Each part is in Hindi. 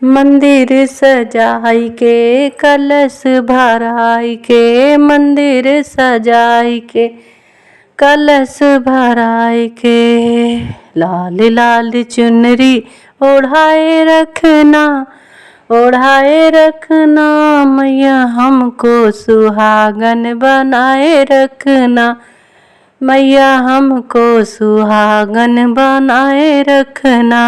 मंदिर सजाई के कलश भराई के, मंदिर सजाई के कलश भराई के। लाल लाल चुनरी ओढ़ाए रखना, ओढ़ाए रखना मैया हमको सुहागन बनाए रखना, मैया हमको सुहागन बनाए रखना।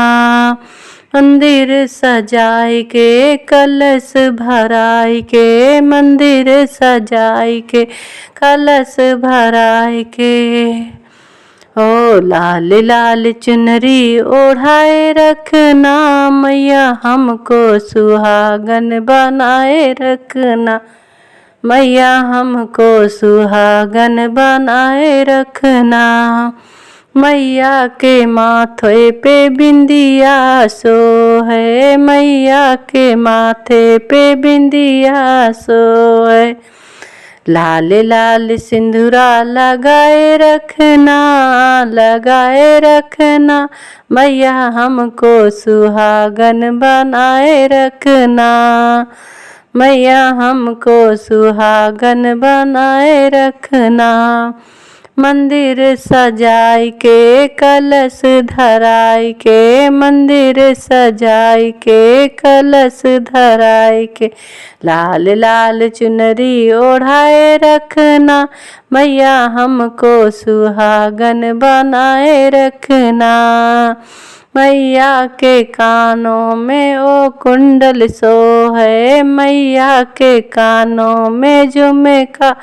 मंदिर सजाई के कलश भराई के, मंदिर सजाई के कलश भराई के। ओ लाल लाल चुनरी ओढ़ाए रखना, मैया हमको सुहागन बनाए रखना, मैया हमको सुहागन बनाए रखना। मैया के माथे पे बिंदिया सोहे, मैया के माथे पे बिंदिया सोहे। लाल लाल सिंदूरा लगाए रखना, लगाए रखना मैया हमको सुहागन बनाए रखना, मैया हमको सुहागन बनाए रखना। मंदिर सजाई के कलश धराई के, मंदिर सजाई के कलश धराई के। लाल लाल चुनरी ओढ़ाए रखना, मैया हमको सुहागन बनाए रखना। मैया के कानों में ओ कुंडल सोहे, मैया के कानों में झुमका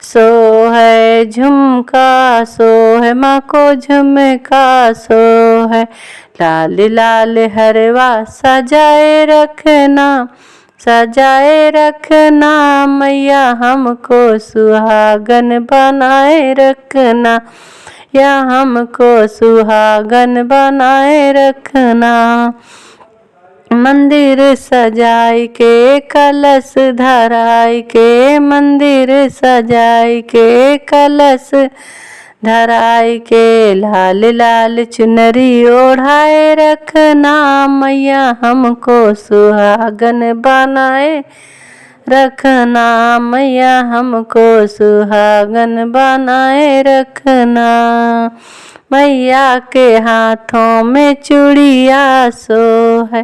सोहे, झुमका सोहे माँ को झुमका सोहे। लाल लाल हरवा सजाए रखना, सजाए रखना मैया हमको सुहागन बनाए रखना, या हमको सुहागन बनाए रखना। मंदिर सजाई के कलश धराई के, मंदिर सजाई के कलश धराई के। लाल लाल चुनरी ओढ़ाए रखना, मैया हमको सुहागन बनाए रखना, मैया हमको सुहागन बनाए रखना। मैया के हाथों में चूड़िया सोहे,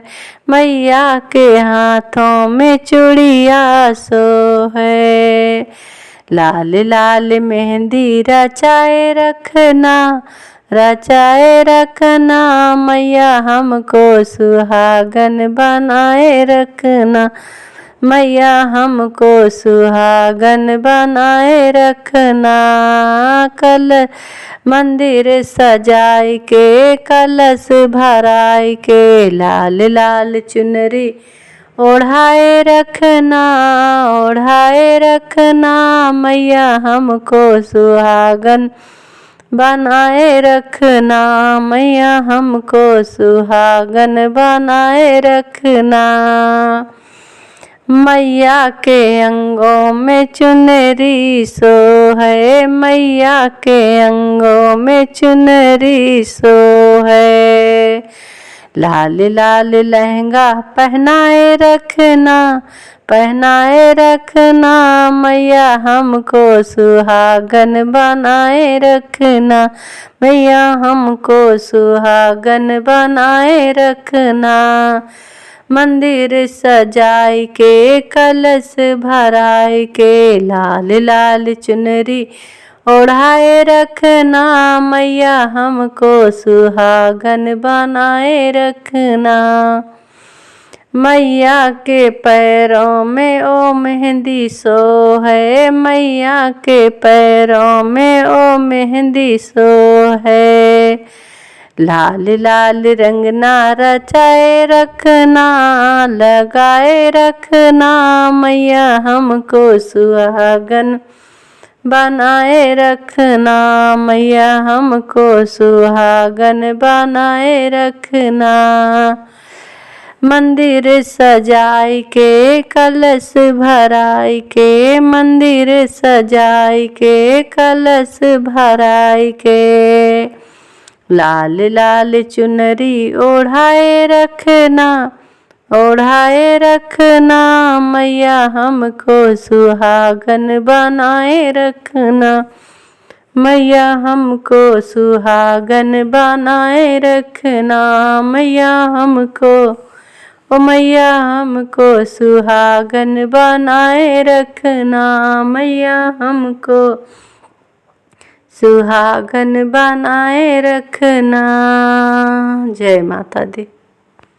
मैया के हाथों में चूड़िया सोहे। लाल लाल मेहंदी रचाए रखना, रचाए रखना मैया हमको सुहागन बनाए रखना, मैया हमको सुहागन बनाए रखना। कल मंदिर सजाई के कलश भराई के, लाल लाल चुनरी ओढ़ाए रखना, ओढ़ाए रखना मैया हमको सुहागन बनाए रखना, मैया हमको सुहागन बनाए रखना। मैया के अंगों में चुनरी सोहे, मैया के अंगों में चुनरी सोहे। लाल लाल लहंगा पहनाए रखना, पहनाए रखना मैया हमको सुहागन बनाए रखना, मैया हमको सुहागन बनाए रखना। मंदिर सजाई के कलश भराई के, लाल लाल चुनरी ओढ़ाए रखना, मैया हमको सुहागन बनाए रखना। मैया के पैरों में ओ मेहंदी सोहे, मैया के पैरों में ओ मेहंदी सोहे। लाल लाल रंगना रचाए रखना, लगाए रखना मैया हमको सुहागन बनाए रखना, मैया हमको सुहागन बनाए रखना। मंदिर सजाई के कलश भराई के, मंदिर सजाई के कलश भराई के। लाल लाल चुनरी ओढ़ाए रखना, ओढ़ाए रखना मैया हमको सुहागन बनाए रखना, मैया हमको सुहागन बनाए रखना, मैया हमको ओ मैया हमको सुहागन बनाए रखना, मैया हमको सुहागन बनाए रखना। जय माता दी।